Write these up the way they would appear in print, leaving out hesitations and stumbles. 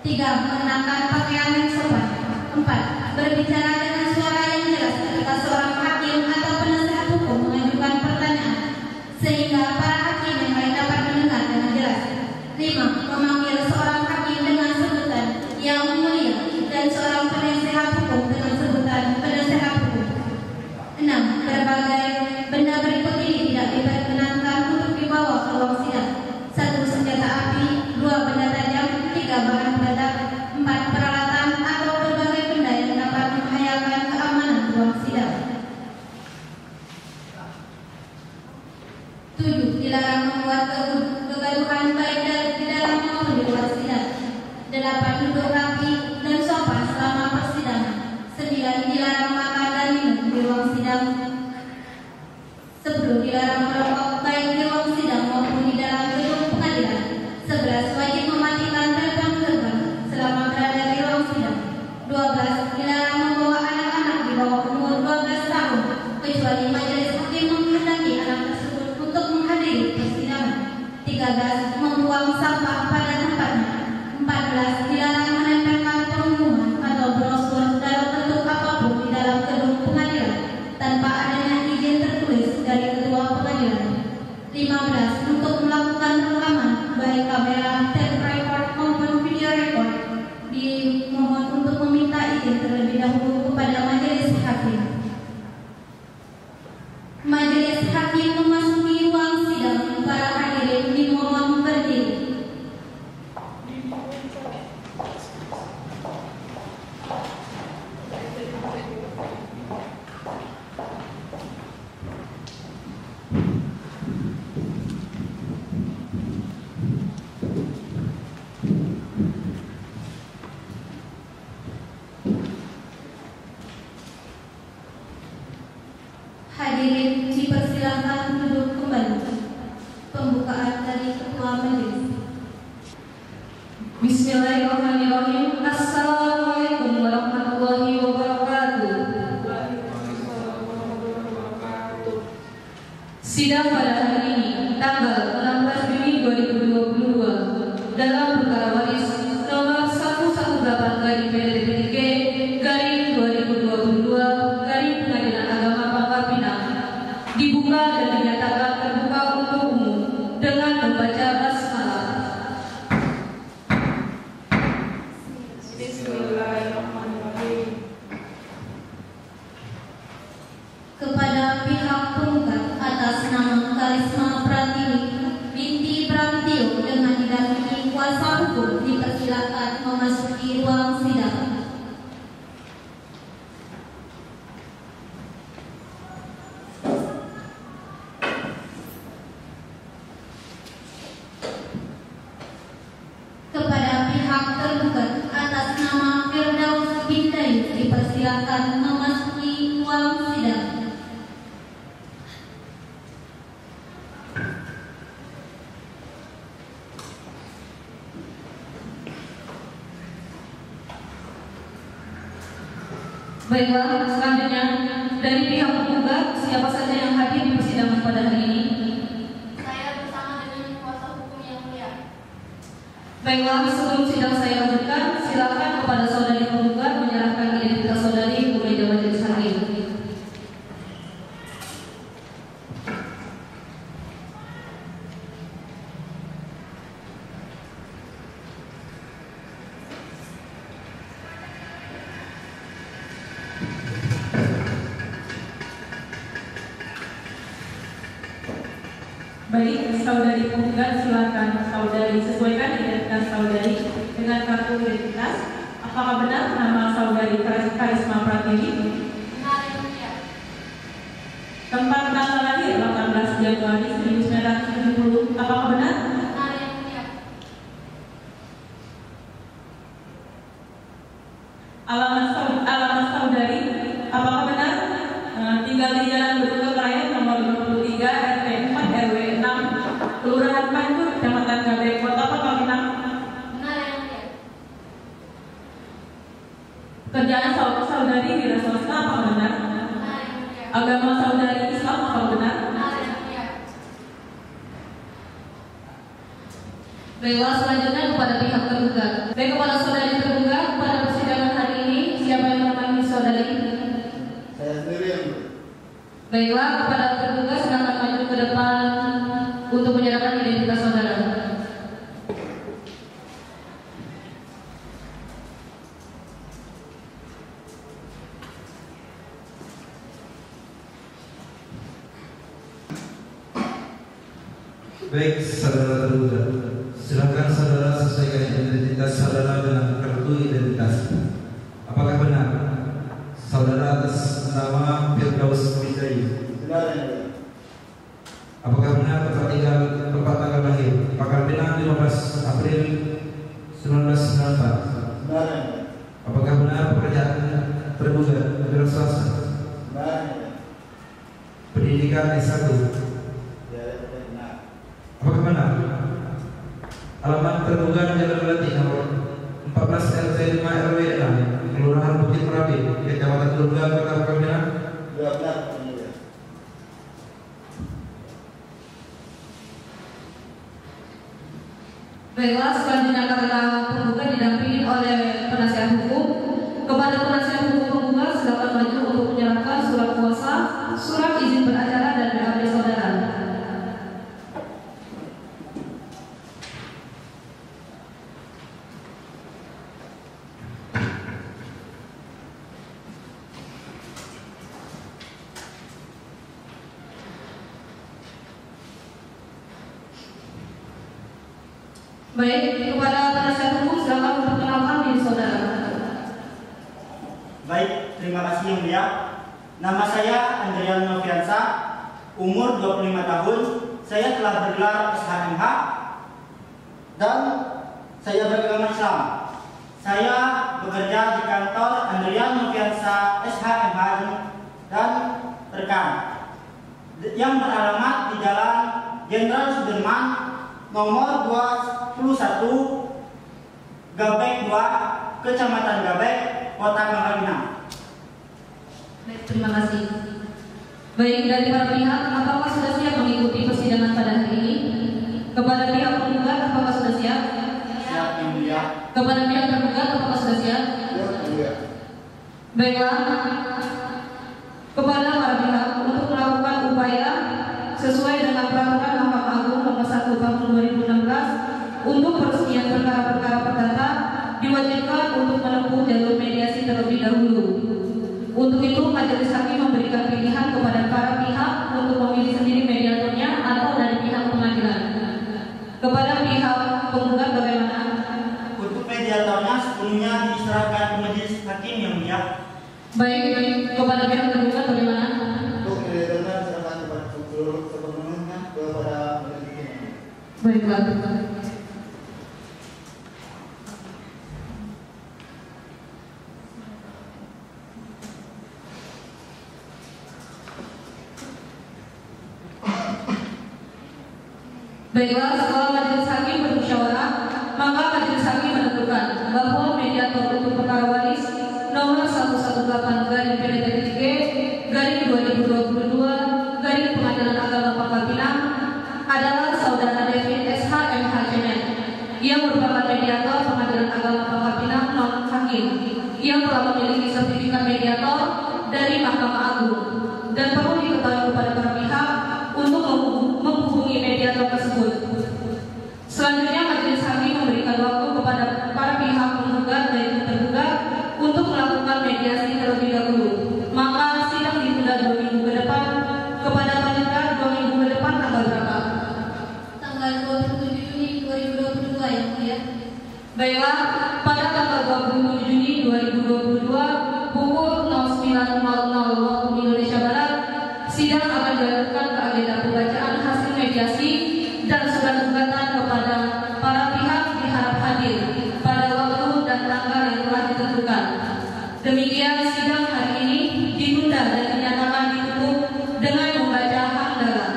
3. Mengenakan pakaian yang sopan. 4. Berbicara dengan suara yang jelas ketika seorang hakim atau penasehat hukum mengajukan pertanyaan, sehingga para hakim yang lain dapat mendengar dengan jelas. 5. Memanggil seorang hakim dengan sebutan yang mulia dan seorang penasehat hukum dengan sebutan penasehat hukum. 6. Berbagai benda berikut ini tidak diperkenankan untuk dibawa ke ruang sidang. 1. Senjata api. 2. Benda tajam. 3. Bahan peledak. 4. Peralatan atau berbagai benda yang dapat membahayakan keamanan ruang sidang. 7. Dilarang membuat kegaduhan baik di dalam maupun di luar sidang. 8. Duduk rapi dan sopan selama persidangan. 9. Dilarang makan dan minum di ruang sidang. 10. Dilarang merokok baik di ruang sidang maupun di dalam gedung pengadilan. 11. Wajib mematikan telepon genggam selama berada di ruang sidang. 12. Dilarang membawa anak-anak di bawah umur 12 tahun kecuali majelis hakim menghendaki anak tersebut untuk menghadiri persidangan. 13. Membuang sampah pada tempatnya. 14. Dilarang menempelkan pengumuman atau brosur dalam bentuk apapun di dalam gedung pengadilan tanpa adanya izin tertulis dari ketua pengadilan. 15. Untuk melakukan rekaman baik kamera, tape record maupun video record dimohon untuk meminta izin terlebih dahulu kepada majelis hakim. Majelis hakim memasuki ruang sidang. Para hadirin dimohon berdiri. Hadirin dipersilakan duduk kembali. Pembukaan dari Ketua Majelis. Bismillahirrahmanirrahim. Assalamualaikum warahmatullahi wabarakatuh. Sidang pada hari ini, tanggal 16 Juni 2022, dalam perkara waris nomor 118/PDPTG/2022 Pengadilan Agama Pangkal Pinang dibuka dan dinyatakan terbuka untuk umum dengan membaca basmalah. Bismillahirrahmanirrahim. Kepada pihak penggugat atas nama Karisma Pratiwi binti Prantio dengan didampingi kuasa hukum dipersilakan memasuki ruang sidang. Kepada pihak tergugat atas nama Firdaus bin Dayus dipersilakan memasuki ruang sidang. Baiklah, selanjutnya dari pihak penggugat siapa saja yang hadir di persidangan pada hari ini? Saya bersama dengan kuasa hukum yang mulia. Baiklah, sebelum sidang saya lanjutkan, silakan kepada saudari penggugat menyerahkan identitas saudari ke meja majelis hakim. Baik, saudari penggugat silakan saudari sesuaikan identitas saudari dengan kartu identitas. Apakah benar nama saudari Karisma Pratiwi? Benar yang mulia. Tempat tanggal lahir 18 Januari 1970. Apakah benar? Benar yang mulia. Alamat saudari, apakah benar? Tinggal di Jalan Beruga Raya nomor 53 RT 4 RW 6 Kelurahan Panjur, Kecamatan Gabek, Kota Pangkal. Benar yang mulia. Kerjaan saudari wira swasta, apakah benar? Benar yang mulia. Agama saudari Islam, apakah benar? Benar yang mulia. Baiklah, selanjutnya kepada pihak tergugat. Baik, kepada saudari tergugat, pada persidangan hari ini siapa yang menemani saudari? Saya sendiri yang Baiklah, kepada tergugat silakan maju ke depan untuk menyerahkan identitas saudara. Baik, saudara tergugat, silakan saudara sesuaikan identitas saudara dengan kartu identitas. Apakah benar saudara atas nama Firdaus Wijaya? benar yang mulia. Apakah benar tempat tanggal lahir? Apakah benar 15 April 1994? Benar yang mulia. Apakah benar pekerjaan tergugat wira swasta? Benar yang mulia. Pendidikan S1? Ya, benar. Apakah benar alamat tergugat Jalan Melati nomor 14 RT 5 RW 6 Kelurahan Bukit Merapi, Kecamatan Durga, Kota Pekalongan? Ya, benar yang mulia. Baiklah, selanjutnya karena penggugat didampingi oleh penasihat hukum. Kepada penasihat hukum penggugat silakan maju untuk menyerahkan surat kuasa, surat izin beracara dan BAP saudara. Baik, kepada penasihat hukum silakan memperkenalkan diri saudara. Baik, terima kasih yang mulia. Nama saya Andrian Noviansa, umur 25 tahun. Saya telah bergelar SHMH dan saya beragama Islam. Saya bekerja di kantor Andrian Noviansa SHMH dan rekan yang beralamat di Jalan Jenderal Sudirman nomor 21 Gabek 2, Kecamatan Gabek, Kota Pangkal Pinang. Baik, terima kasih. Baik, dari para pihak, apakah sudah siap mengikuti persidangan pada hari ini? Kepada pihak penggugat, apakah sudah siap? Siap yang mulia. Kepada pihak tergugat, apakah sudah siap? Ya, yang mulia. Baiklah, kepada para pihak untuk melakukan upaya sesuai dengan peraturan Mahkamah Agung nomor 1 tahun 2016 untuk persekian perkara-perkara perdata diwajibkan untuk menempuh jalur mediasi terlebih dahulu. Untuk itu, majelis hakim memberikan pilihan kepada para pihak untuk memilih sendiri mediatornya atau dari pihak pengadilan. Kepada pihak penggugat bagaimana? Untuk mediatornya sepenuhnya diserahkan ke majelis hakim yang mulia. Baik, kepada pihak tergugat bagaimana? Untuk mediatornya diserahkan kepada seluruh sepenuhnya kepada majelis hakim. Baiklah. Baiklah, setelah majelis hakim bermusyawarah, maka majelis hakim menentukan bahwa mediator untuk perkara waris nomor 118/PDTG/2022 Pengadilan Agama Pangkal Pinang adalah saudara David SHMH Cemen yang merupakan mediator Pengadilan Agama Pangkal Pinang non hakim yang telah memiliki sertifikat mediator dari Mahkamah Agung dan perlu diketahui kepada para pihak untuk menghubungi mediator tersebut. Selanjutnya majelis hakim memberikan waktu kepada para pihak penggugat dan tergugat untuk melakukan mediasi terlebih dahulu. Maka sidang ditunda 2 minggu ke depan. Kepada lanjutan 2 minggu ke depan tanggal berapa? Tanggal 27 Juni 2022 yang mulia. Baiklah, pada tanggal 27 Juni 2022 pukul 09.00 waktu Indonesia Barat, sidang akan dilakukan ke agenda pembacaan hasil mediasi dan surat gugatan kepada para pihak diharap hadir pada waktu dan tanggal yang telah ditentukan. Demikian sidang hari ini ditunda dan dinyatakan ditutup dengan membaca hamdalah.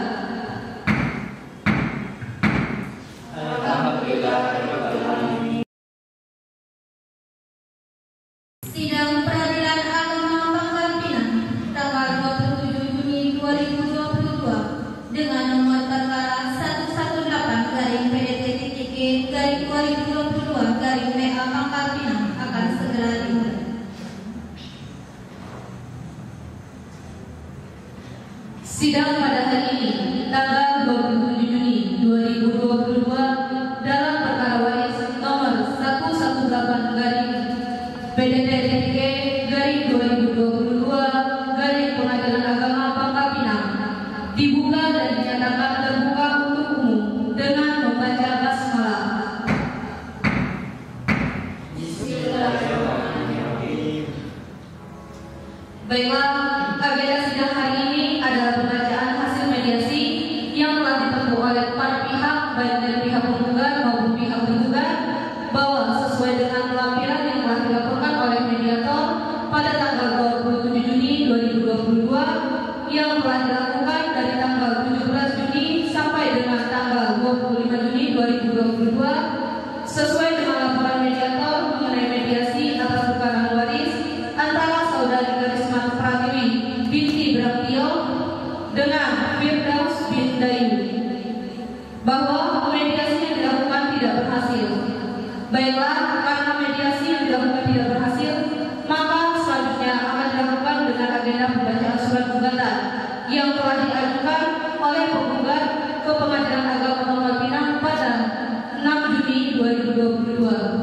Sidang Peradilan Agama Pangkal Pinang tanggal 27 Juni 2022 dengan nomor perkara 118/PDT-G/2022/MA Sidang pada hari ini, tanggal 27 Juni 2022 dalam perkara waris nomor 118-PDT-2022 Pengadilan Agama Pangkal Pinang dibuka dan dinyatakan terbuka untuk umum dengan membaca basmalah. Baiklah, agenda sidang hari ini adalah pembacaan hasil mediasi yang telah ditempuh oleh para pihak, baik dari pihak penggugat maupun pihak tergugat, bahwa sesuai dengan lampiran yang telah dilaporkan oleh mediator pada tanggal 27 Juni 2022 yang telah dilakukan dari tanggal 17 Juni sampai dengan tanggal 25 Juni 2022 sesuai dengan laporan mediator mengenai mediasi atas perkara waris antara saudari Karisma Pratiwi binti Brampio dengan Firdaus bin Dayu, bahwa mediasi yang dilakukan tidak berhasil. Baiklah, karena mediasi yang dilakukan tidak berhasil, maka selanjutnya akan dilakukan dengan agenda pembacaan surat gugatan yang telah diajukan oleh penggugat ke Pengadilan Agama Pangkal Pinang pada 6 Juni 2022.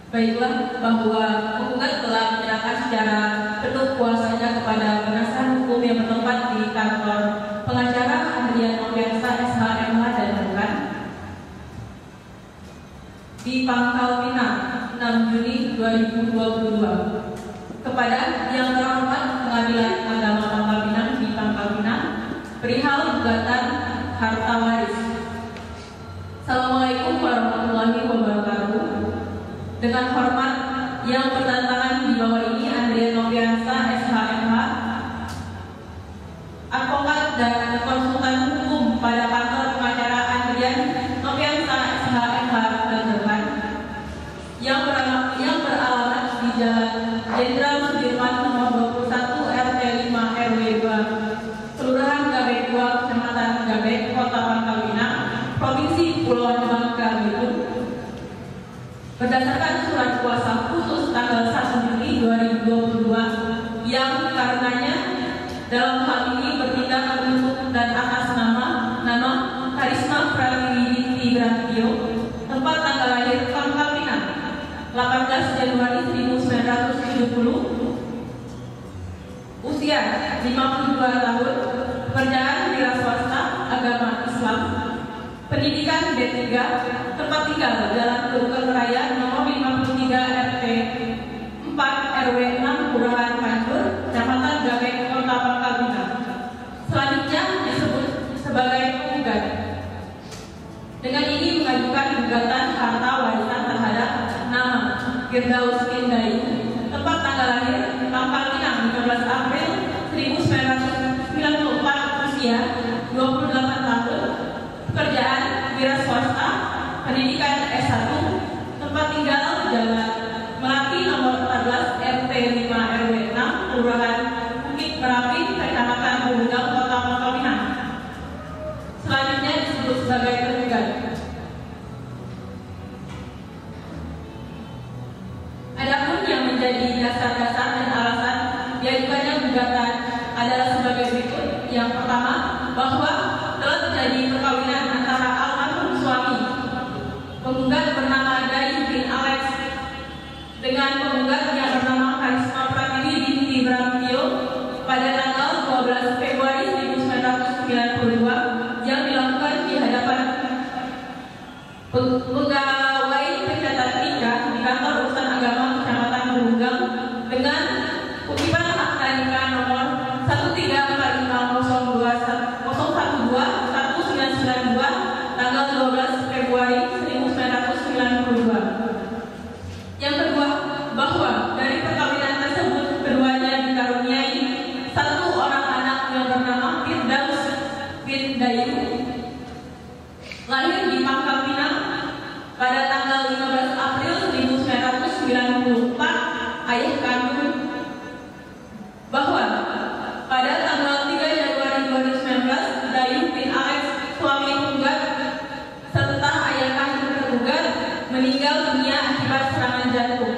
Baiklah, bahwa penggugat telah menyerahkan secara penuh kuasanya kepada penasihat hukum yang bertempat di kantor pengacara Andrian Noviansa SHMH dan bukan di Pangkal Pinang 6 Juni 2022 kepada yang terhormat Pengadilan Agama Pangkal Pinang di Pangkal Pinang perihal gugatan harta waris. Assalamualaikum warahmatullahi wabarakatuh. Dengan hormat yang bertantangan di bawah ini Andrian Noviansa SHMH, advokat dan konsultan hukum pada kantor pengacara Andrian Noviansa SHMH dan depan yang beralamat di Jalan Jenderal Sudirman nomor 21 RT 5 RW 2 Kelurahan Gabek 2 Kecamatan Gabek Kota Pangkal Pinang Provinsi Kepulauan Bangka Belitung berdasarkan surat kuasa khusus tanggal 1 Juni 2022 yang karenanya dalam hal ini bertindak untuk dan atas nama Karisma Pratiwi binti Brampio, tempat tanggal lahir Pangkal Pinang 18 Januari 1970, usia 52 tahun, pekerjaan wira swasta, agama Islam, pendidikan D3, tempat tinggal Jalan Kerukan Raya nomor 53 RT 4 RW 6 Kelurahan Kancur, Kecamatan Gabek, Kota Pangkal Pinang. Selanjutnya disebut sebagai penggugat. Dengan ini mengajukan gugatan harta warisan terhadap nama Firdaus bin Dayu, tempat tanggal lahir Pangkal Pinang 15 April 1994, usia 28 tahun, pekerjaan wira swasta, pendidikan S1, tempat tinggal Jalan Melati nomor 14 RT 5 RW 6 Kelurahan Bukit Merapi, Kecamatan Bulungan, Kota Pangkal Pinang. Selanjutnya disebut sebagai tergugat. Adapun yang menjadi dasar-dasar dan alasan diajukannya gugatan adalah sebagai berikut. Yang pertama, bahwa telah terjadi perkawinan antara almarhum suami penggugat bernama Dayu bin Alex dengan penggugat yang bernama Karisma Pratiwi binti Brampio pada tanggal 12 Februari 1992 yang dilakukan di hadapan pegawai pencatat nikah di kantor urusan agama Kecamatan Bulungan dengan kutipan akta nikah nomor 13450121992 tanggal 12 Februari 1992. Yang kedua, bahwa dari perkawinan tersebut keduanya dikaruniai satu orang anak yang bernama Firdaus bin Dayu, lahir di Pangkal Pinang pada tanggal 15 April 1994, ayah kandung. Bahwa pada tanggal 3 Januari 2019, Dayu bin Alex, suami penggugat serta ayah kandung tergugat, meninggal dunia akibat serangan jantung.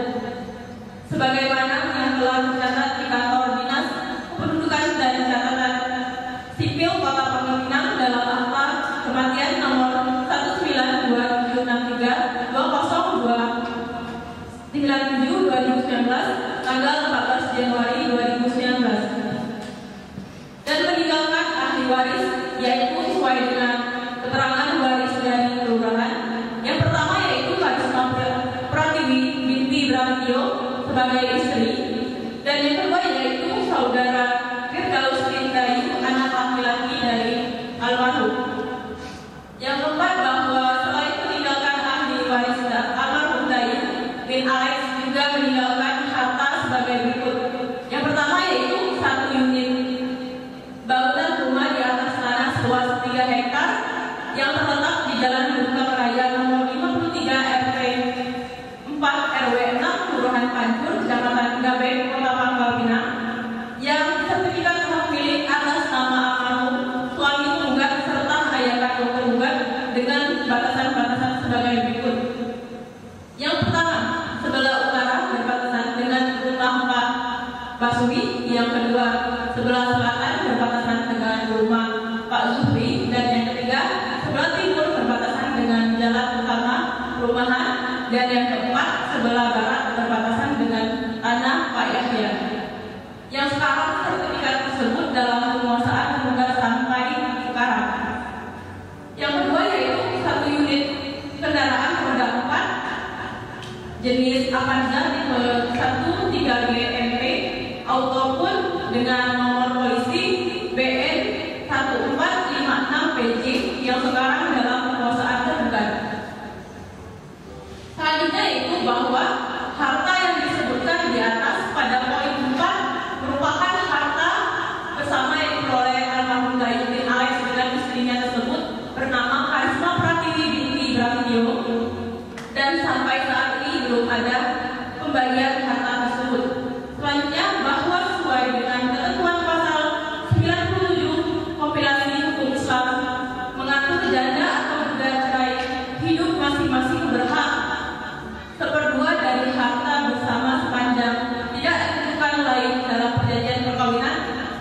Sebagaimana yang telah tercatat di kantor dinas sebagai istri, dan yang kedua yaitu saudara Firdaus bin Dayu, anak laki-laki dari almarhum. Yang keempat, bahwa selain meninggalkan ahli waris almarhum Dayu bin Alex juga meninggalkan harta sebagai berikut. Yang pertama yaitu 1 unit bangunan rumah di atas tanah seluas 3 hektar yang terletak di Jalan Duka Raya nomor 53 RT 4 RW 6 Kelurahan Pancur, Kecamatan Gabeng, Kota Pangkal Pinang, yang disertifikat hak milik atas nama almarhum suami penggugat serta ayah kandung penggugat dengan batasan-batasan sebagai berikut. Yang pertama, sebelah utara berbatasan dengan rumah Pak Basuki. Yang kedua, sebelah selatan berbatasan dengan rumah Pak Zuhri. Dan yang ketiga, sebelah timur berbatasan dengan jalan utama perumahan. Dan yang keempat, sebelah barat berbatasan dengan tanah Pak Yahya. Yang sekarang sertifikat tersebut dalam penguasaan penggugat sampai sekarang. Yang kedua yaitu 1 unit kendaraan roda 4 jenis Avanza tipe 13 GMP Autopun dengan nomor polisi BN 1456 PJ yang sekarang dalam penguasaan tergugat. Selanjutnya yaitu bahwa harta yang disebutkan di atas pada poin 4 merupakan harta bersama yang diperoleh almarhum Dayu bin Alex dengan istrinya tersebut bernama Karisma Pratiwi binti Ibrahim, dan sampai saat ini belum ada pembagian harta tersebut. Selanjutnya, bahwa sesuai dengan ketentuan pasal 97 kompilasi hukum Islam mengatur janda atau gugat cerai hidup masing-masing berhak 1/2 dari harta bersama sepanjang tidak ditentukan lain dalam perjanjian perkawinan.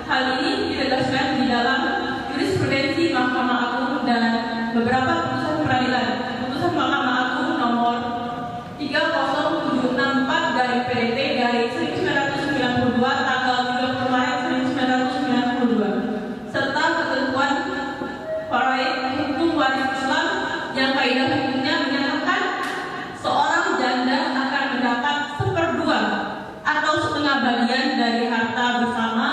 Hal ini ditegaskan di dalam jurisprudensi Mahkamah Agung dan beberapa putusan peradilan. Putusan Mahkamah Agung nomor 3064/PDT/1992 tanggal 30 Maret 1992 serta ketentuan faraid hukum waris Islam yang kaidah hukumnya menyatakan seorang janda akan mendapat 1/2 atau setengah bagian dari harta bersama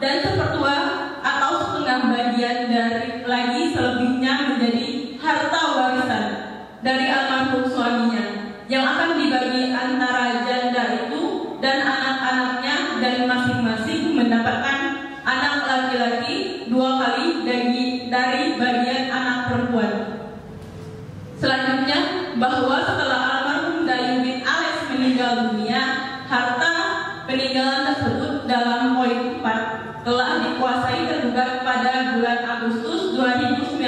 dan 1/2 atau setengah bagian dari lagi selebihnya menjadi harta warisan dari almarhum suaminya yang akan dibagi antara janda itu dan anak-anaknya, dan masing-masing mendapatkan anak laki-laki 2 kali dari bagian anak perempuan. Selanjutnya, bahwa setelah almarhum Dayu bin Alex meninggal dunia, harta peninggalan tersebut dalam poin 4 telah dikuasai tergugat pada bulan Agustus 2019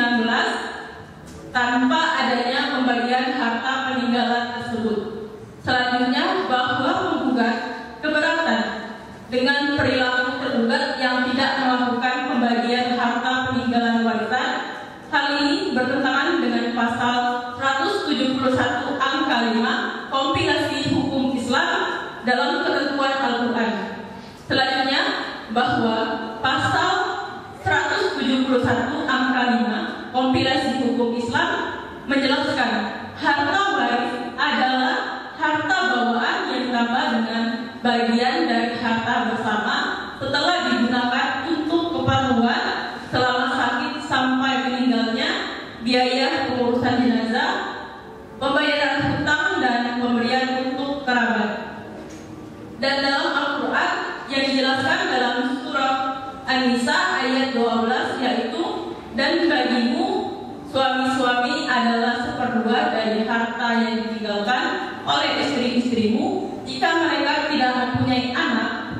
tanpa adanya pembagian harta peninggalan tersebut. Selanjutnya, bahwa penggugat keberatan dengan perilaku tergugat yang tidak melakukan pembagian harta peninggalan warisan. Hal ini bertentangan dengan pasal 171 angka 5 kompilasi hukum Islam dalam ketentuan Al-Quran. Selanjutnya, bahwa pasal 171 angka 5 kompilasi hukum Islam menjelaskan harta waris adalah harta bawaan yang ditambah dengan bagian dari harta bersama setelah digunakan untuk keperluan selama sakit sampai meninggalnya, biaya pengurusan jenazah, pembayaran hutang, dan pemberian untuk kerabat. Dan dalam Al-Quran yang dijelaskan dalam surah An-Nisa ayat 12 yaitu, dan bagimu suami-suami adalah 1/2 dari harta yang ditinggalkan oleh istri-istrimu jika mereka tidak mempunyai anak.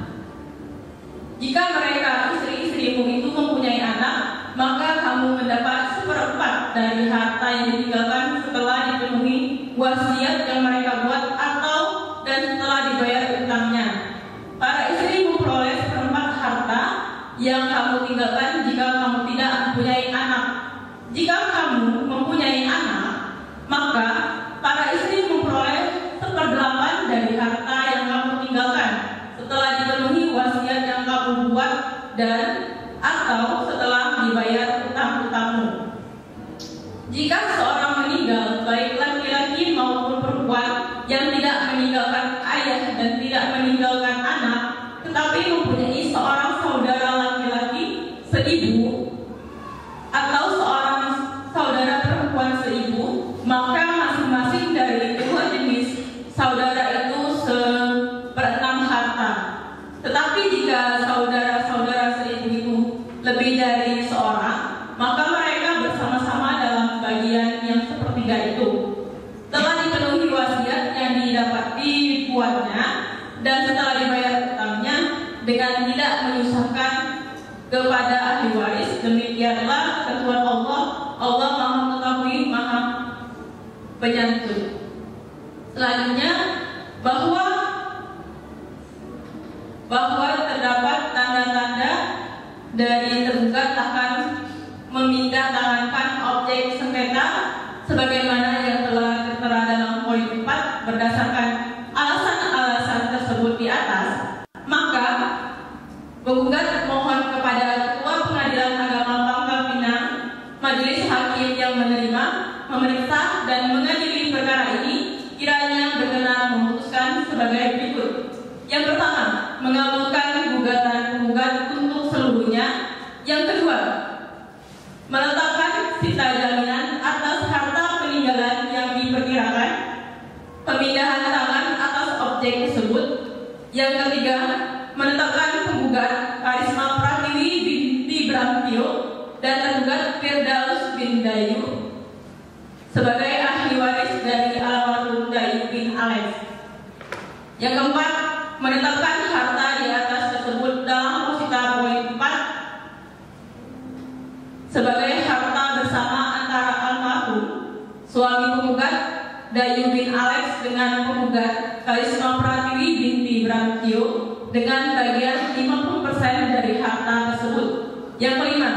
Jika mereka istri-istrimu itu mempunyai anak, maka kamu mendapat 1/4 dari harta yang ditinggalkan setelah dipenuhi wasiat yang mereka buat atau dan setelah dibayar utangnya. Para istri memperoleh 1/4 harta yang kamu tinggalkan jika kamu tidak mempunyai anak. Jika kamu mempunyai anak, maka para istri memperoleh 1/8 dari harta yang kamu tinggalkan setelah dipenuhi wasiat yang kamu buat dan atau setelah dibayar utang-utangmu. Jika seorang meninggal, baik laki-laki maupun perempuan yang tidak meninggalkan ayah dan tidak tidak meninggalkan anak, tetapi mempunyai seorang saudara laki-laki seibu atau seorang saudara perempuan seibu, maka masing-masing dari dua jenis saudara itu seperenam harta. Tetapi jika saudara-saudara seibu itu lebih dari seorang, maka mereka bersama-sama dalam bagian yang sepertiga itu. Telah dipenuhi wasiat yang dibuatnya, dan setelah dibayar utangnya dengan tidak menyusahkan kepada ahli waris, demikianlah ketentuan Allah. Allah Maha Mengetahui, Maha Penyantun. Selanjutnya, bahwa terdapat tanda-tanda dari tergugat akan memindahtangankan objek sengketa sebagaimana yang telah tertera dalam poin 4 berdasarkan alasan-alasan tersebut di atas, maka penggugat mohon kepada Ketua Pengadilan Agama Pangkal Pinang, Majelis Hakim yang menerima, memeriksa dan mengadili perkara ini kiranya berkenan memutuskan sebagai berikut. Yang pertama, mengabulkan gugatan penggugat untuk seluruhnya. Yang kedua, meletakkan sita jaminan atas harta peninggalan yang diperkirakan, pemindahan tangan atas objek tersebut. Yang ketiga, menetapkan penggugat Karisma Pratiwi binti Bramtio dan tergugat Firdaus bin Dayu sebagai ahli waris dari almarhum Dayu bin Alex. Yang keempat, menetapkan harta di atas tersebut dalam posita poin 4 sebagai harta bersama antara almarhum suami penggugat Dayu bin Alex dengan penggugat Karisma Pratiwi binti Bramtio dengan bagian 50% dari harta tersebut. Yang kelima,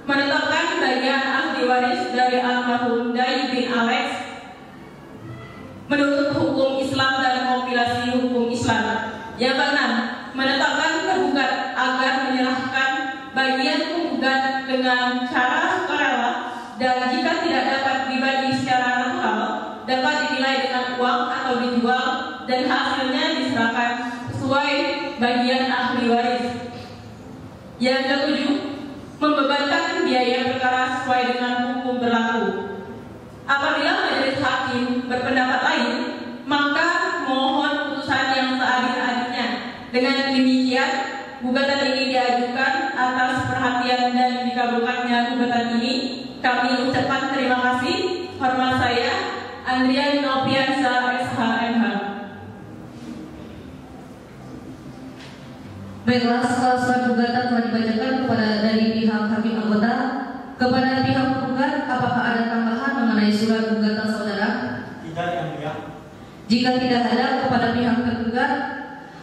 menetapkan bagian ahli waris dari almarhum Dayu bin Alex menurut hukum Islam dan kompilasi hukum Islam. Yang keenam, menetapkan tergugat agar menyerahkan bagian penggugat dengan cara sukarela, dan jika tidak dapat dibagi secara natural dapat dinilai dengan uang atau dijual dan hasilnya diserahkan sesuai bagian ahli waris. Yang ketujuh, membebankan biaya perkara sesuai dengan hukum berlaku. Apabila majelis hakim berpendapat lain, maka mohon putusan yang seadil-adilnya. Dengan demikian, gugatan ini diajukan atas perhatian dan dikabulkannya gugatan ini. Kami ucapkan terima kasih. Hormat saya, Andrian Nopiansa, SHMH. Baiklah, setelah surat gugatan telah dibacakan dari pihak hakim anggota, kepada pihak penggugat, apakah ada tambahan mengenai surat gugatan saudara? Tidak, yang mulia. Jika tidak ada, kepada pihak tergugat,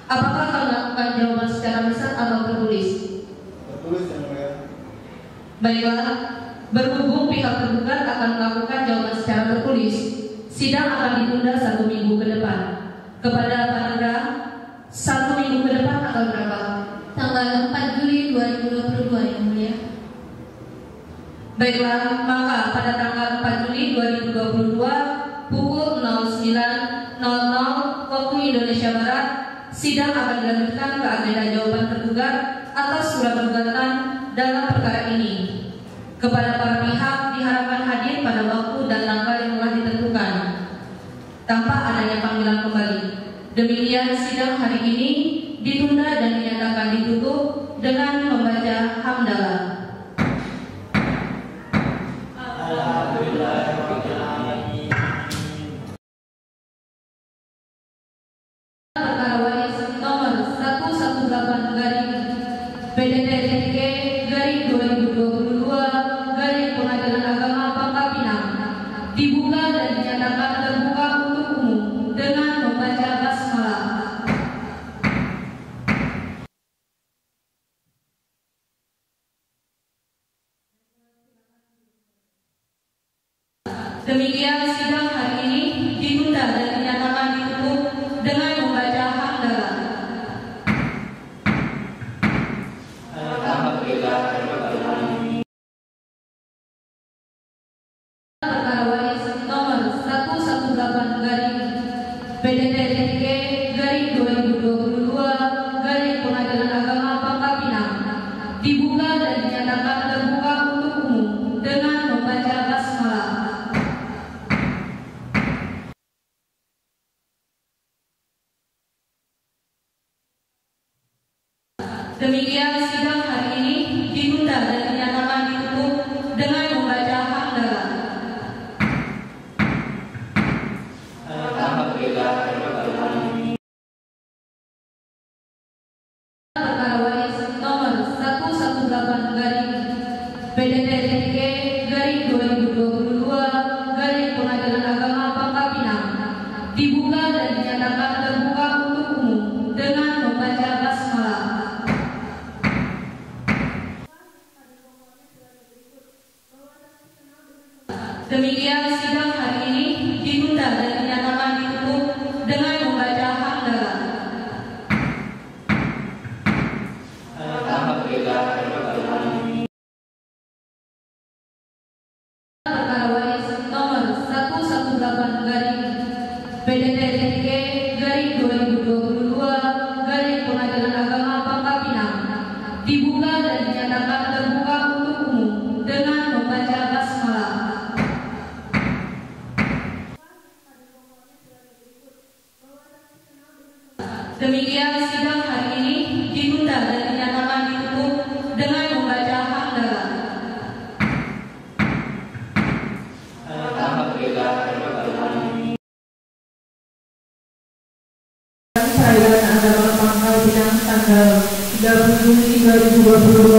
apakah akan melakukan jawaban secara lisan atau tertulis? Tertulis, yang mulia. Baiklah, berhubung pihak tergugat akan melakukan jawaban secara tertulis, sidang akan ditunda 1 minggu ke depan. Kepada Pananda, 1 minggu ke depan atau berapa? Tanggal 4 Juli 2022, yang mulia. Baiklah, maka pada tanggal 4 Juli 2022 pukul 09.00 waktu Indonesia Barat, sidang akan dilanjutkan ke agenda jawaban tergugat atas surat gugatan dalam perkara ini. Kepada para pihak diharapkan hadir pada waktu dan tanggal yang telah ditentukan tanpa adanya panggilan kembali. Demikian sidang hari ini ditunda dan dinyatakan ditutup dengan membaca hamdalah. Perkara waris nomor 118 garing PDT-TK garing 2022 garing Pengadilan Agama Pangkal Pinang dibuka dan dinyatakan terbuka untuk umum dengan membaca basmalah. Demikian sidang hari ini ditunda dan dinyatakan ditutup dengan membaca hamdalah. Perkara waris nomor 118 garing PDT-TK garing 2022 garing Pengadilan Agama Pangkal Pinang dibuka dan dinyatakan terbuka untuk umum dengan membaca basmalah. Demikian sidang hari ini ditunda dan dinyatakan ditutup dengan membaca hamdalah. Perkara waris nomor 118 garing PDT-TK garing 2022 garing Pengadilan Agama Pangkal Pinang dibuka dan dinyatakan terbuka untuk umum dengan membaca basmalah. Demikian sidang hari ini ditunda dan dinyatakan ditutup dengan membaca hamdalah. Perkara waris nomor 118 garing PDT-TK garing 2022 garing Pengadilan Agama Pangkal Pinang dibuka dan dinyatakan terbuka untuk umum dengan membaca basmalah. Demikian sidang hari ini ditunda dan dinyatakan ditutup dengan membaca hamdalah. Peradilan Agama Pangkal Pinang tanggal 30 Juli 2022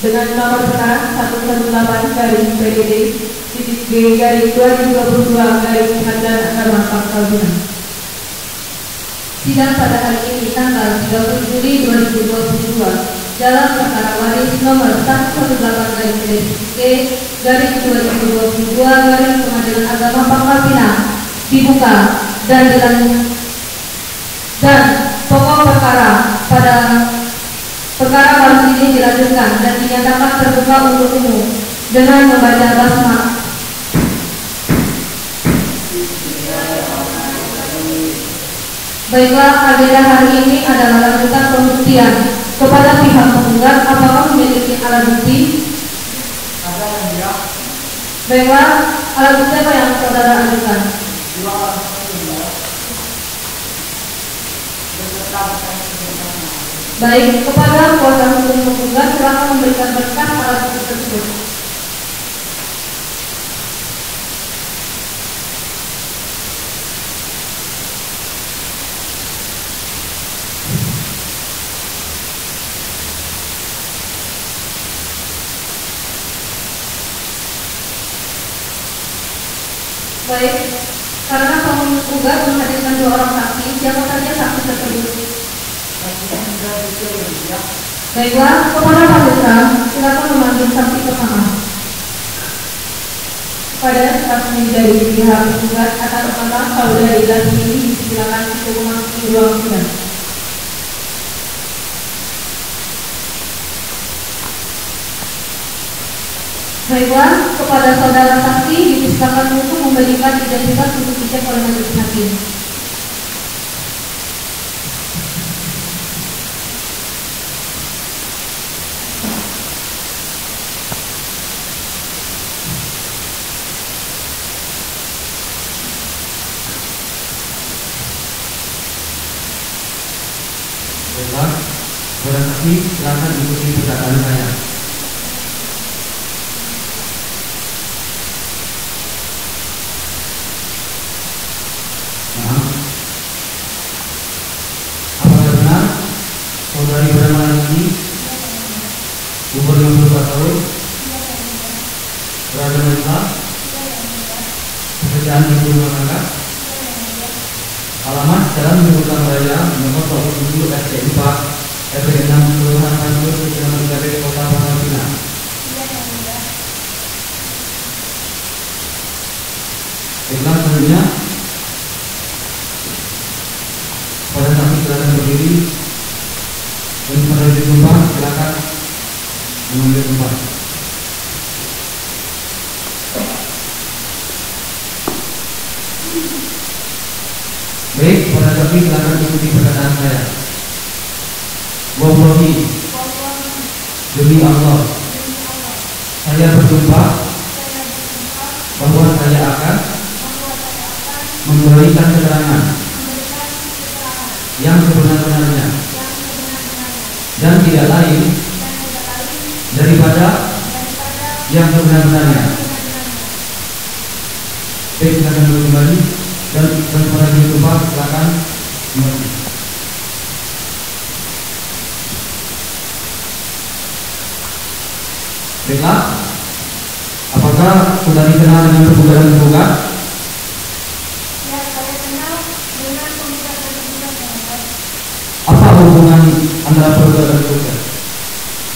dengan nomor perkara 118 garing PDD titik G garing 2022 garing Pengadilan Agama Pangkal Pinang. Sidang pada hari ini tanggal 30 Juli 2022 dalam perkara waris nomor 118 garing PDD garing 2022 garing Pengadilan Agama Pangkal Pinang dibuka dan pokok perkara pada perkara waris ini dilanjutkan dan dinyatakan terbuka untuk umum dengan membaca basmalah. Baiklah, agenda hari ini adalah lanjutan pembuktian kepada pihak penggugat. Apakah memiliki alat bukti? Baiklah, alat bukti apa yang saudara ajukan? Baik, kepada kuasa hukum penggugat silakan memberikan berkas alat bukti tersebut. Baik, karena penggugat menghadirkan 2 orang saksi, siapa saja saksi tersebut? Baiklah, kepada Pak Desra, silakan memanggil saksi pertama. Kepada saksi dari pihak penggugat atas nama saudari Lasmi, silakan memasuki ruang sidang. Baiklah, kepada saudara saksi dipersilakan untuk memberikan identitas untuk dicek oleh majelis hakim. Baiklah, saudara saksi silakan ikuti perkataan saya. Apakah benar saudari bernama ini umur 54 tahun, beragama Islam, pekerjaan di rumah tangga, alamat Jalan Bintang Raya nomor 27 RT 4 RW 6 Kelurahan Panjur Kecamatan Gabek Kota Pangkal Pinang? Baiklah, selanjutnya pada saksi silakan berdiri dan menuju sumpah silakan mengambil sumpah. Baik, para saksi silakan ikuti perkataan saya. Wallahi, demi Allah, saya bersumpah bahwa saya akan memberikan keterangan yang sebenar-benarnya dan tidak lain daripada yang sebenar-benarnya. Baik, silakan duduk kembali dan para bersumpah silakan kembali. Baiklah, apakah saudari kenal dengan tergugat dan tergugat? Ya, saya kenal dengan penggugat dan tergugat yang baik. Apa hubungan antara tergugat dan tergugat?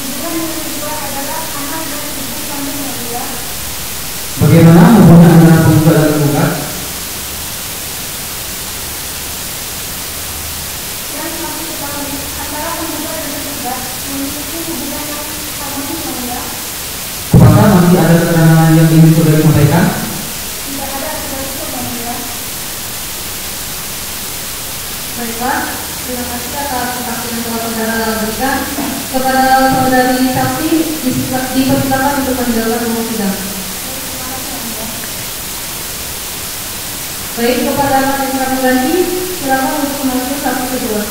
Hubungan yang kedua adalah anak dan ibu kandung yang mulia. Bagaimana hubungan antara tergugat dan tergugat? Yang kami ketahui antara penggugat dan tergugat memiliki hubungan yang harmonis yang mulia. Apakah masih ada keterangan yang ingin saudari sampaikan? Tidak ada sesuatu yang mulia. Baiklah, terima kasih atas kesaksian yang telah saudara berikan. Kepada saudari saksi dipersilakan untuk menjalankan ruang sidang. Baik, kepada Mahendra Pengganti, silakan untuk mengajukan saksi kedua.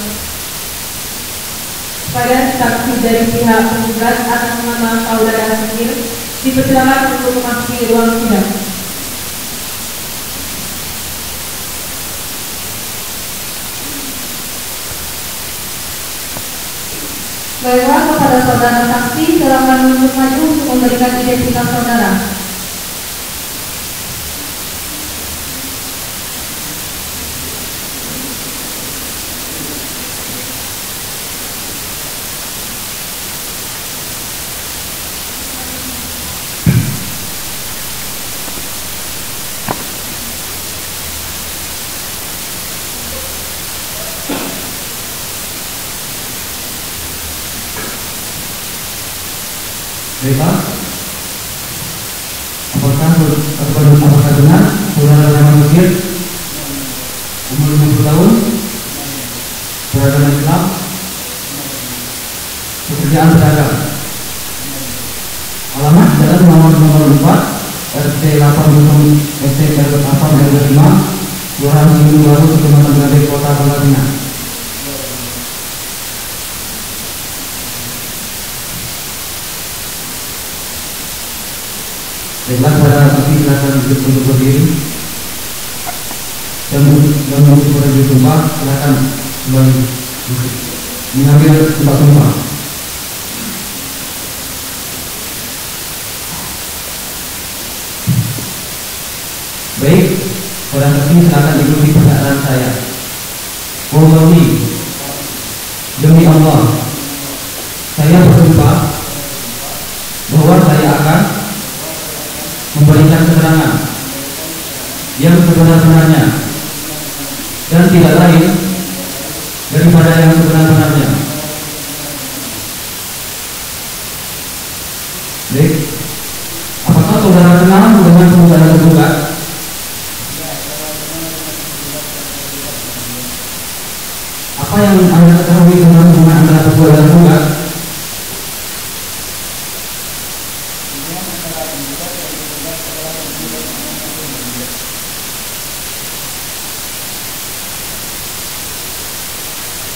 Kepada saksi dari pihak penggugat atas nama saudara Sakir, dipersilakan untuk memasuki ruang sidang. Baiklah, kepada saudara saksi, silakan untuk maju untuk memberikan identitas saudara. Baiklah, apakah benar saudara nama Sakir umur 50 tahun, beragama Islam, pekerjaan pedagang, alamat jalan nomor 4 RT 80 ST RW 5 Kelurahan Gunung Baru, Kecamatan Gading, Kota Bangka Pinang. Baiklah, pada saksi silakan untuk berdiri dan untuk pada bersumpah silakan kembali mengambil tempat sumpah. Baik, pada saksi silakan ikuti perkataan saya. Wallahi, demi Allah, saya bersumpah bahwa saya akan memberikan keterangan yang sebenar-benarnya dan tidak lain daripada yang sebenar-benarnya. Baik, apakah saudara kenal dengan penggugat dan tergugat? Apa yang Anda ketahui tentang hubungan antara penggugat dan tergugat?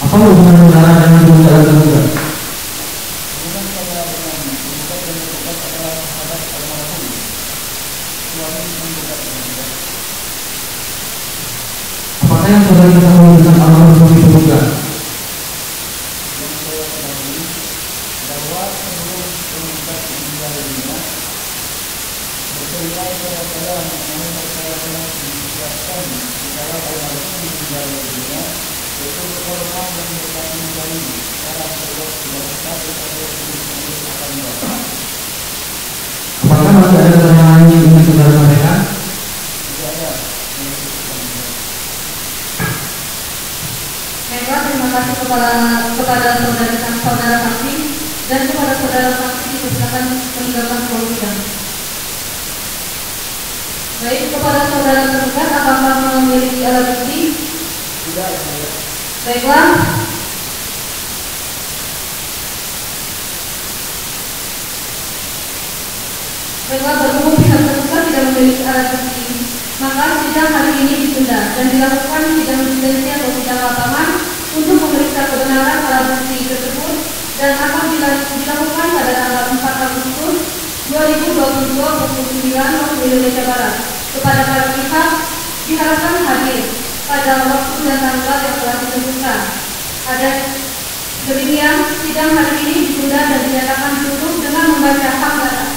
Apa hubungan saudara dengan penggugat dan tergugat? Apakah yang saudara ketahui tentang almarhum suami penggugat? Apakah masih ada keterangan yang ingin saudara sampaikan? Baiklah, terima kasih kepada saudara saksi dan kepada saudara saksi dipersilakan meninggalkan ruang sidang. Baik, kepada saudara tergugat, apakah memiliki alat bukti? Baiklah. Berhubung pihak tergugat tidak memiliki alat bukti, maka sidang hari ini ditunda dan dilakukan sidang urgensi atau sidang lapangan untuk memeriksa kebenaran alat bukti tersebut dan akan dilakukan pada tanggal 4 Agustus 2022 pukul 9 waktu Indonesia Barat. Kepada para pihak diharapkan hadir pada waktu dan tanggal yang telah ditentukan. Ada demikian, sidang hari ini ditunda dan dinyatakan tutup dengan membaca hamdalah.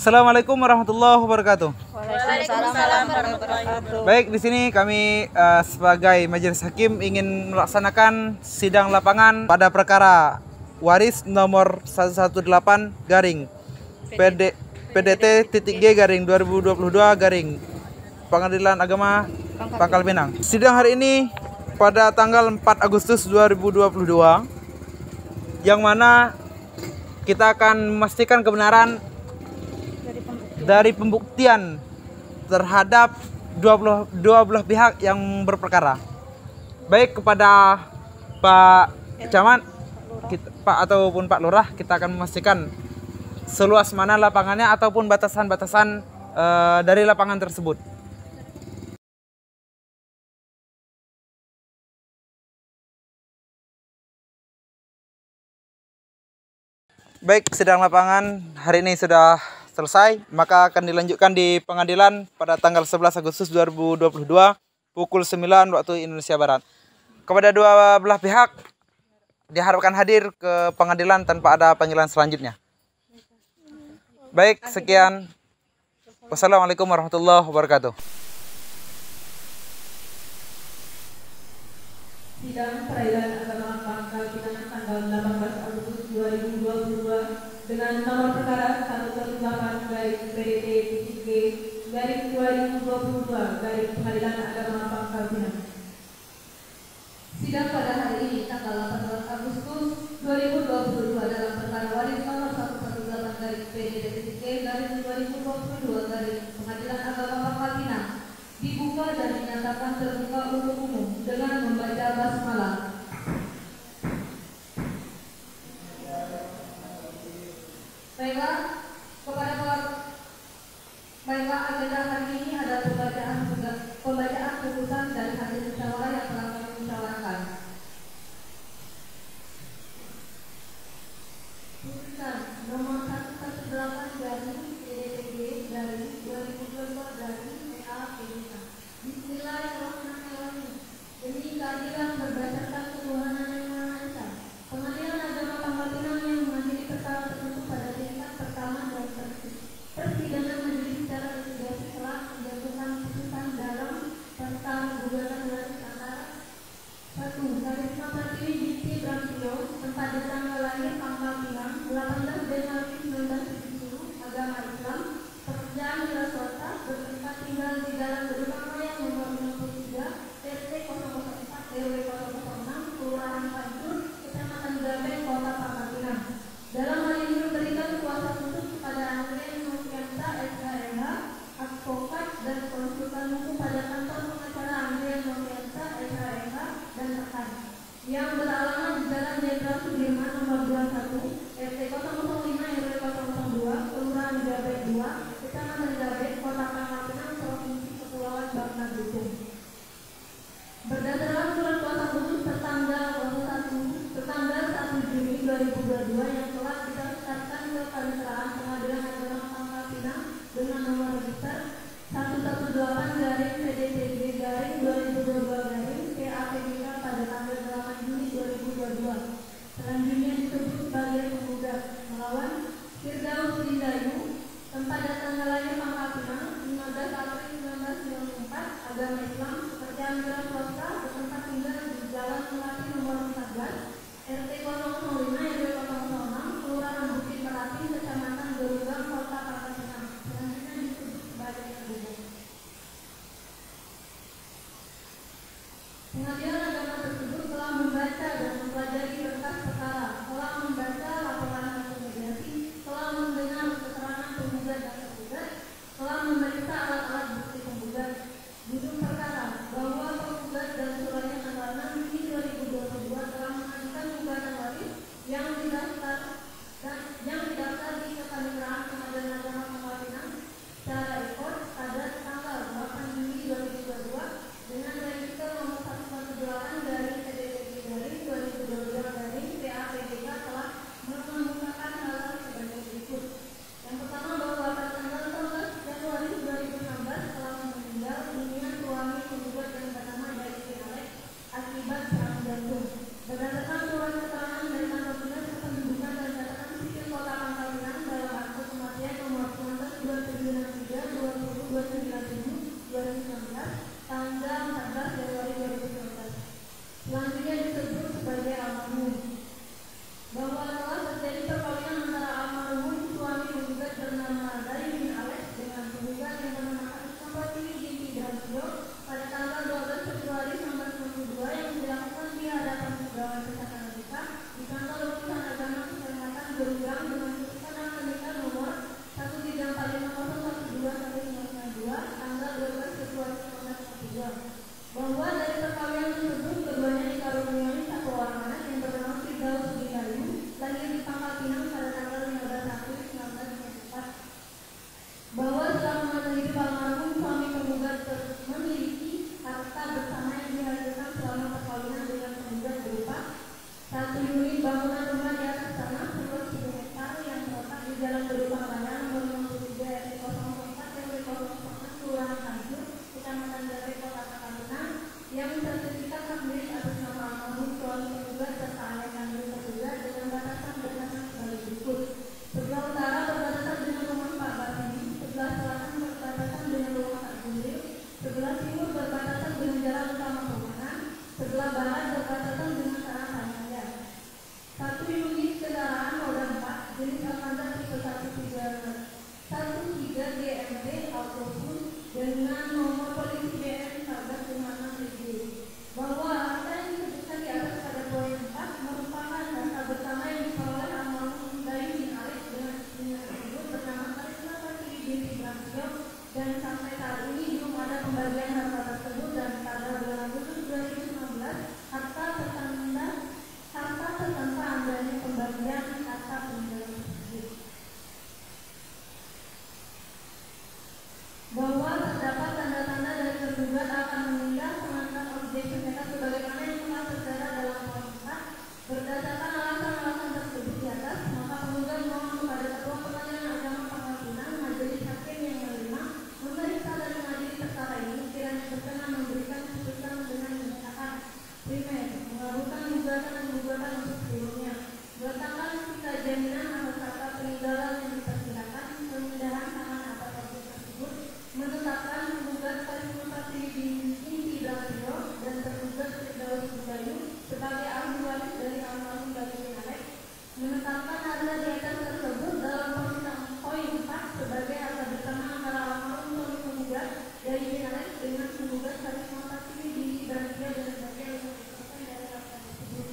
Assalamualaikum warahmatullahi wabarakatuh. Waalaikumsalam warahmatullahi wabarakatuh. Baik, di sini kami sebagai Majelis Hakim ingin melaksanakan sidang lapangan pada perkara waris nomor 118 garing PDT.G garing 2022 garing Pengadilan Agama Pangkal Pinang. Sidang hari ini pada tanggal 4 Agustus 2022 yang mana kita akan memastikan kebenaran dari pembuktian terhadap dua belah pihak yang berperkara. Baik, kepada Pak Camat, Pak ataupun Pak Lurah, kita akan memastikan seluas mana lapangannya ataupun batasan-batasan dari lapangan tersebut. Baik, sidang lapangan hari ini sudah selesai, maka akan dilanjutkan di pengadilan pada tanggal 11 Agustus 2022 pukul 9 waktu Indonesia Barat. Kepada dua belah pihak diharapkan hadir ke pengadilan tanpa ada panggilan selanjutnya. Baik, sekian. Wassalamualaikum warahmatullahi wabarakatuh. Sidang Peradilan Agama Pangkal Pinang tanggal 18 Agustus 2022 dengan nomor perkara 118/PDT.G/2022 dari Pengadilan Agama Pangkal Pinang. Sidang pada hari ini tanggal 18 Agustus 2022 dalam perkara waris nomor 118/PDT.G/2022 dari Pengadilan Agama Pangkal Pinang dibuka dan dinyatakan terbuka untuk umum dengan membaca basmalah. Baiklah, agenda hari ini adalah pembacaan putusan dari hasil musyawarah yang telah kami musyawarahkan. Putusan nomor 118 dari PDTG dari 2022 dari PA-PDK. Bismillahirrahmanirrahim. Demi keadilan berdasarkan ketuhanan yang Maha Esa, Pengadilan Agama Pangkal Pinang yang mengadili perkara tersebut pada tingkat pertama dan persidangan majelis secara litigasi telah menjatuhkan putusan dalam perkara gugatan waris antara 1. Karisma Pratiwi binti Bramsio, tempat dan tanggal lahir Pangkal Pinang, 18 Januari 1970, agama Islam, pekerjaan wira swasta, bertempat tinggal di Jalan Gedung Raya nomor 53, RT 004 RW 006, Kelurahan Pancur, Kecamatan Gabeng, Kota Pangkal Pinang. Dalam hal ini memberikan kuasa khusus kepada Andrian Novianta SHMH, advokat dan konsultan hukum pada kantor pengacara Andrian Novianta SHMH dan rekan yang beralamat di Jalan Jenderal Sudirman nomor 21 RT 005 RW 002 Kelurahan Gabeng 2 Kecamatan Gabeng Kota Pangkal Pinang Provinsi Kepulauan Bangka Belitung. Berdasarkan surat kuasa khusus tertanggal 1 Juni 2022 yang telah didaftarkan ke Paniteraan Pengadilan Agama Pangkal Pinang dengan nomor register 118/PDTG/2022/PA-PDK pada tanggal 8 Juni 2022. Selanjutnya disebut sebagai penggugat melawan Firdaus Lindayu, tempat dan tanggal lahir Pangkal tanggal 14 Januari 2019. Selanjutnya disebut sebagai almarhum. Bahwa telah terjadi perkawinan antara almarhum suami penggugat bernama Dari bin Alex dengan penggugat yang bernama Ismail binti Darjo pada tanggal 12 Februari 1992 yang dilakukan di hadapan pegawai Pusaka Negara di kantor urusan agama Kecamatan Gerugang dengan keputusan menikah nomor 1350112 tanggal 12 Februari 1992. Bahwa dari perkawinan tersebut keduanya dikaruniai satu orang anak yang bernama Firdaus Sugihayu lahir di Pangkal Pinang pada tanggal 15 April 1994. Bahwa selama masa hidup almarhum suami penggugat memiliki harta bersama yang dihasilkan selama perkawinan dengan penggugat berupa 1 unit bangunan rumah di atas tanah seluas 10 hektar yang terletak di Jalan Berubah Raya nomor 53 RT 04 RW 04 Kelurahan Tanjur, Kecamatan Jakarta, Kota Tangerang, yang bersertifikat hak milik atas nama almarhum suami penggugat serta ayah kandung tergugat dengan batasan sebagai berikut. Sebelah utara berbatasan dengan rumah Pak Basidi, sebelah selatan berbatasan dengan rumah Pak Jumil, sebelah timur berbatasan dengan jalan utama perumahan, sebelah barat berbatasan dengan tanah Panjang. 1 unit kendaraan roda 4 jenis Avanza tipe 13 GMB Autobus dengan nomor polisi BN 1456 bahwa harta yang disebutkan di atas pada poin 4 merupakan harta bersama yang diperoleh almarhum Dari bin Alex dengan istrinya tersebut bernama Karisma Fatih binti Brasio, dan sampai saat ini belum ada pembagian harta tersebut, dan pada bulan Agustus 2019 harta tertanpa adanya pembagian harta peninggalan tersebut. Bahwa terdapat tanda-tanda dari tergugat akan meninggal pengantar objek sengketa sebagaimana yang telah tertera dalam poin 4. Berdasarkan alasan-alasan tersebut di atas, maka penggugat mohon kepada Ketua Pengadilan Agama Pangkal Pinang, Majelis Hakim yang menerima, memeriksa dan mengadili perkara ini kiranya berkenan memberikan putusan dengan menyatakan primer, mengabulkan gugatan untuk sebelumnya, meletakkan sisa jaminan atas harta peninggalan yang diperkirakan, pemindahan tangan atas objek tersebut, menetapkan penggugat Karisma Fatih binti Brasio dan tergugat Firdaus Sugihayu sebagai ahli waris dari almarhum Dari bin Alex, menetapkan harta di atas tersebut dalam poin 4 sebagai harta bersama antara almarhum suami penggugat Dari bin Alex dengan penggugat Karisma Fatih binti Brasio dan sebagai dari harta tersebut.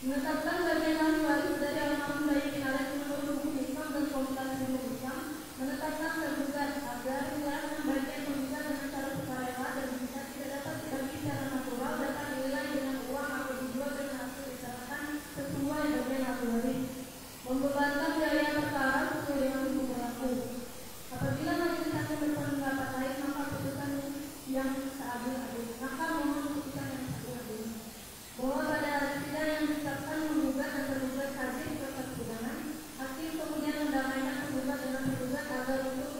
Menetapkan bagian ahli waris dari almarhum Dari bin Alex menurut hukum Islam dan Komunitas Hukum Islam, menetapkan tergugat agar menyerahkan bagian penggugat dengan cara sukarela dan jika tidak dapat dibagi secara natural dapat dinilai dengan uang atau dijual dengan hasil diserahkan sesuai bagian ahli waris. Membebankan biaya perkara sesuai dengan hukum berlaku. Apabila majelis hakim berpendapat lain, maka putusan yang seadil-adil. Maka mohon putusan yang seadil-adil. Bahwa pada hari sidang yang ditetapkan menggugat dan tergugat hadir ke persidangan, hakim kemudian mendamaikan penggugat dengan tergugat agar untuk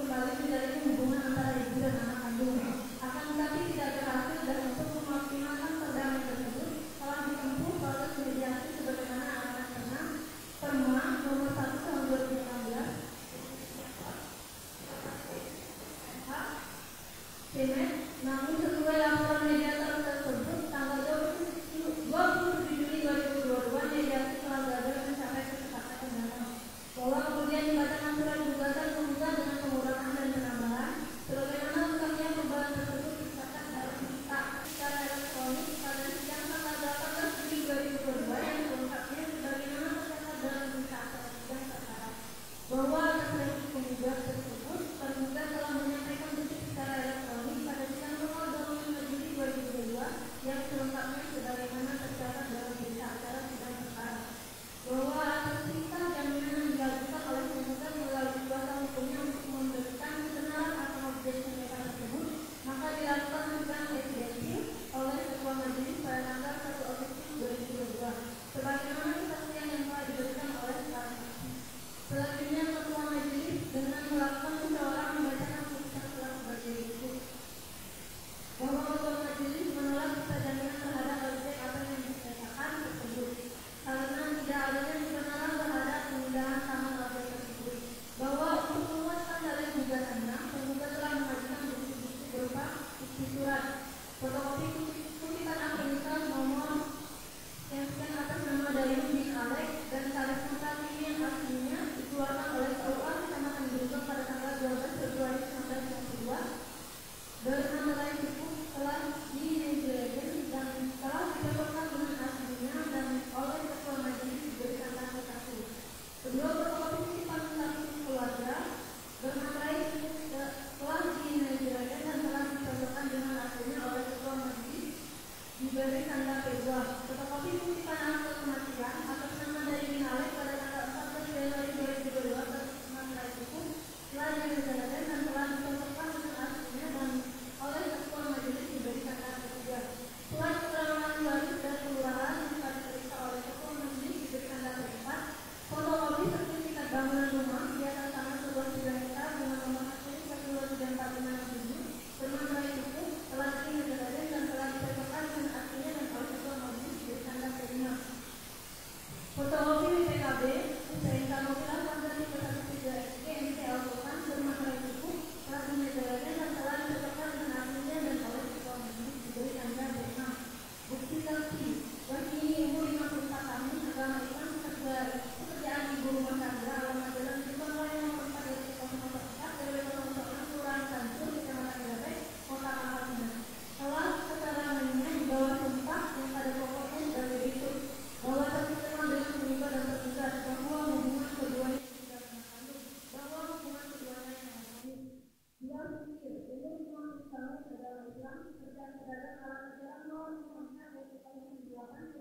Kelurahan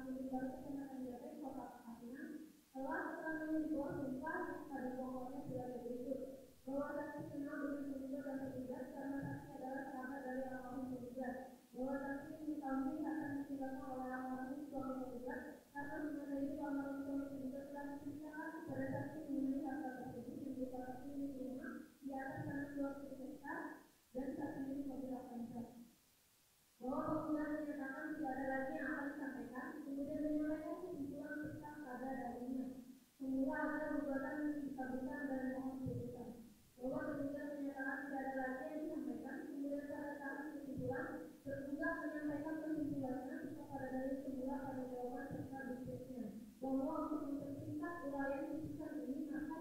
Bukit Baru, Kecamatan Jati, Kota Pasinan, telah terang dibuat sumpah pada pokoknya sebagai berikut. Bahwa saksi kenal dengan tergugat dan tergugat karena saksi adalah sahabat dari almarhum tergugat. Bahwa saksi mengetahui akan disilakan oleh almarhum suami tergugat karena mengenai almarhum suami tergugat telah menceritakan kepada saksi mengenai harta tersebut yang berupa saksi milik rumah di atas tanah 20 hektar dan saksi milik mobil Avanza. Bahwa penggugat menyatakan tidak ada lagi yang akan disampaikan, kemudian menyampaikan kesimpulan tentang keadaan darinya. Semula ada gugatan dikabulkan dan mohon putusan. Bahwa tergugat menyatakan tidak ada lagi yang disampaikan, kemudian pada saat kesimpulan, tergugat menyampaikan kesimpulannya kepada dari semula pada jawaban serta diskusinya. Bahwa untuk mempersingkat uraian putusan ini maka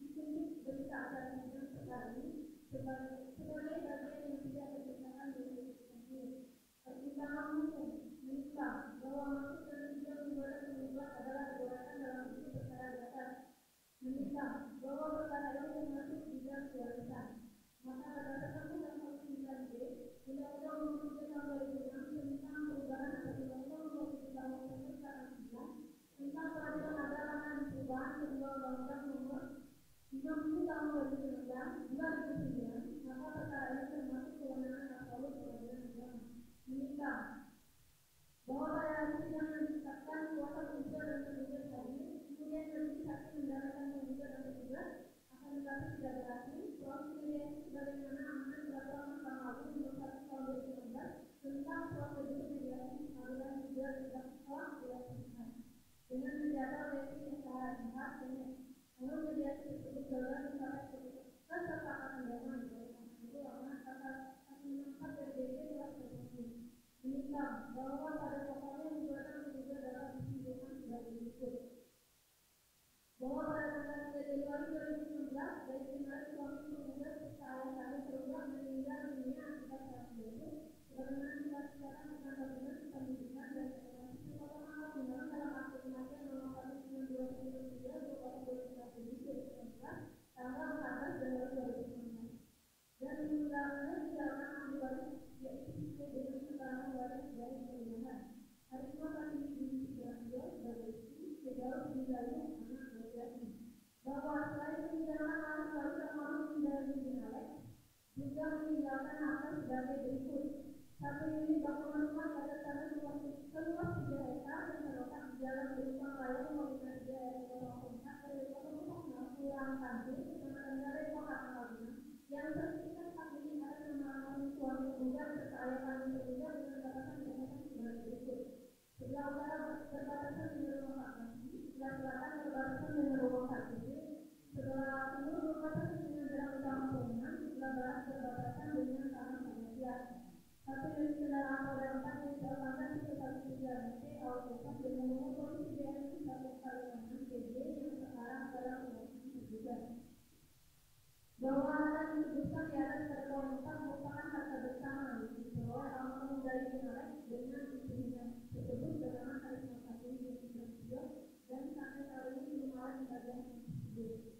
ditunjuk berita acara sidang perkara ini sebagai bagian yang tidak terpisahkan dari putusan ini. Pertimbangan hukum menilai bahwa maksud dan tujuan gugatan tergugat adalah gugatan dalam bentuk perkara dasar. Menilai bahwa perkara ini termasuk bidang kewajiban. Maka berdasarkan Undang-Undang 9B, Undang-Undang Nomor 3 Tahun 2006 tentang perubahan atas Undang-Undang Nomor 7 Tahun 2009 tentang peradilan agama dan perubahan kedua Undang-Undang Nomor 50 Tahun 2009, maka perkara ini termasuk kewenangan absolut peradilan agama. Menikah bahwa pada hari sidang yang ditetapkan kuasa penggugat dan tergugat tadi, kemudian nanti saksi mendapatkan penggugat dan tergugat akan tetapi tidak berarti proses mediasi sebagaimana amanat peraturan Mahkamah Agung Nomor 1 Tahun 2016 tentang prosedur mediasi pengadilan gugat dan setelah dilakukan dengan menjaga revisi usaha jihad namun mediasi tersebut gagal mencapai kesepakatan damai. Oleh karena itu amanat pasal 164 PBB telah terpenuhi. Menikah bahwa pada pokoknya gugatan tergugat dapat disimpulkan sebagai berikut. Bahwa pada tanggal 3 Januari 2016 dari kemarin suami tergugat serta ayah kami tergugat meninggal dunia akibat sakit jantung sebagaimana dilaksanakan tentang kabinet pendidikan dan ekonomi Kota Malang Pinang dalam akte kematian nomor 1923 tanggal 14 Januari 2019 dan meninggalnya dikarenakan ahli waris yaitu sesuai dengan keterangan waris dari perubahan. Harisma Fatih binti Sudarjo sebagai istri sejauh meninggalnya anak laki-laki. Bahwa selain meninggalkan ahli waris almarhum dari Binalek juga meninggalkan harta sebagai berikut. 1 unit bangunan rumah pada tanah seluas 3 hektar dan terletak di jalan Berumpang Raya nomor 3 RW 04 Kelurahan Tanjung, Kecamatan Jati, Kota Pasinan yang tersisa saat ini atas nama almarhum suami tergugat serta ayah kandung tergugat dengan batasan jabatan sebagai berikut. Sebelah utara berbatasan dengan rumah Pak Kasih, sebelah selatan berbatasan dengan rumah Pak Kasih, sebelah timur berbatasan dengan jalan utama Pemenang, sebelah barat berbatasan dengan tanah Malaysia. 1 unit kendaraan roda 4 yang terpandang di sekitar 3 BT Alpukat dengan nomor polisi BNI 1 PJ yang sekarang adalah polisi tergugat. Bahwa harta disebutkan di atas peraturan 4 merupakan harta bersama yang diperoleh almarhum dari Binalek dengan istrinya tersebut bernama Harisma Fatih binti Sudarjo dan sampai kali ini belum ada bagian tersebut.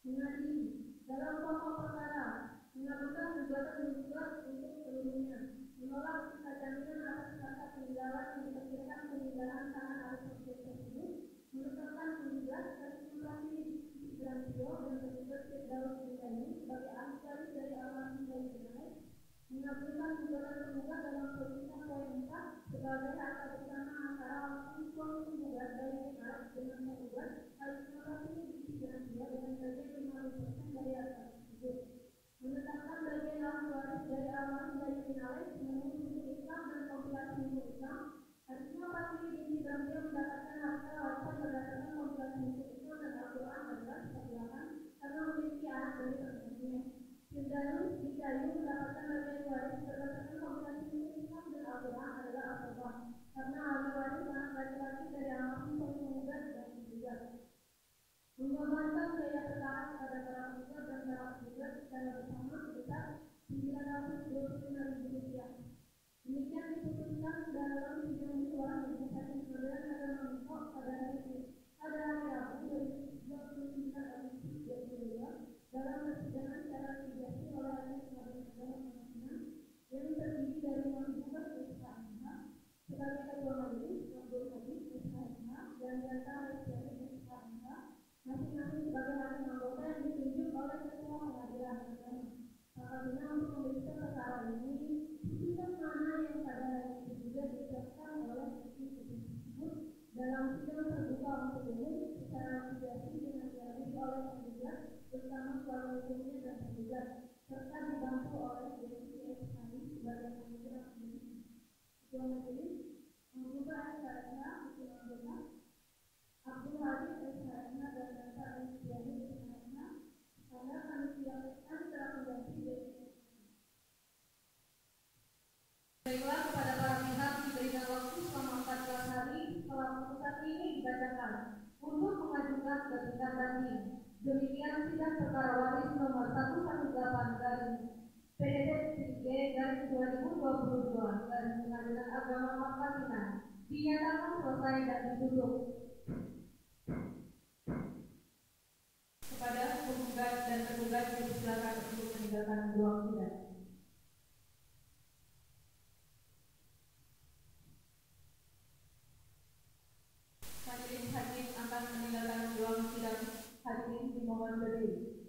Mengadili dalam pokok perkara mengabulkan gugatan tergugat untuk seluruhnya, menolak sisa jaminan atas kata peninggalan yang diperkirakan peninggalan tanah atas objek tersebut, menetapkan penggugat Harisma Fatih binti Sudarjo dan tergugat Firdaus Binti sebagai ahli waris dari almarhum dari Binalek, mengabulkan gugatan tergugat dalam putusan poin 4 sebagai harta bersama antara almarhum suami tergugat dari Binalek dengan penggugat Harisma Fatih binti Sudarjo dengan bagian 50% dari harta tersebut. Menetapkan bagian ahli waris dari almarhum dari Binalek menurut hukum Islam dan kompilasi hukum Islam. Harisma Fatih binti Sudarjo mendapatkan harta warisan berdasarkan kompilasi hukum Islam dan Al-Quran adalah seperti karena memiliki anak dari perempuannya. Firdaus Binti mendapatkan bagian waris berdasarkan kompilasi hukum Islam dan Al-Quran adalah Al-Quran karena ahli waris anak laki-laki dari almarhum penggugat dan tergugat. Mengembalikan biaya perkara kepada para penggugat dan para penggugat secara bersama sebesar Rp925.000. Demikian diputuskan dalam sidang musyawarah majelis hakim pengadilan negeri Lombok pada hari Rabu 29 Agustus 2022 dalam persidangan secara mediasi oleh Hakim Pengadilan Negeri Lombok yang terdiri dari 6 penggugat Sebagai ketua majelis, Abdul Hadid SHMH dan Jasa Residensi SHMH masing-masing sebagai hakim anggota yang ditunjuk oleh Ketua Pengadilan Agama. Apabila untuk memeriksa perkara ini, putusan mana yang pada hari itu juga diucapkan oleh hakim tersebut dalam sidang terbuka untuk umum secara pribadi dengan dihadiri oleh penggugat bersama keluarga hukumnya dan penggugat serta dibantu oleh DPS kami sebagai penggugat. Ketua Majelis mengubah SHMH hakim anggota Abdul Hadid SHMH dan Jasa Residensi SHMH karena kami siapkan telah mengganti DPS. Baiklah, kepada para pihak diberikan waktu selama 14 hari setelah putusan ini dibacakan untuk mengajukan gugatan banding. Demikian sidang perkara waris nomor 118 PDD 3/2022 dari Pengadilan Agama Pangkal Pinang dinyatakan selesai dan ditutup. Kepada penggugat dan tergugat dipersilakan untuk meninggalkan ruang sidang. Majelis hakim akan meninggalkan ruang sidang. Hakim dimohon berdiri.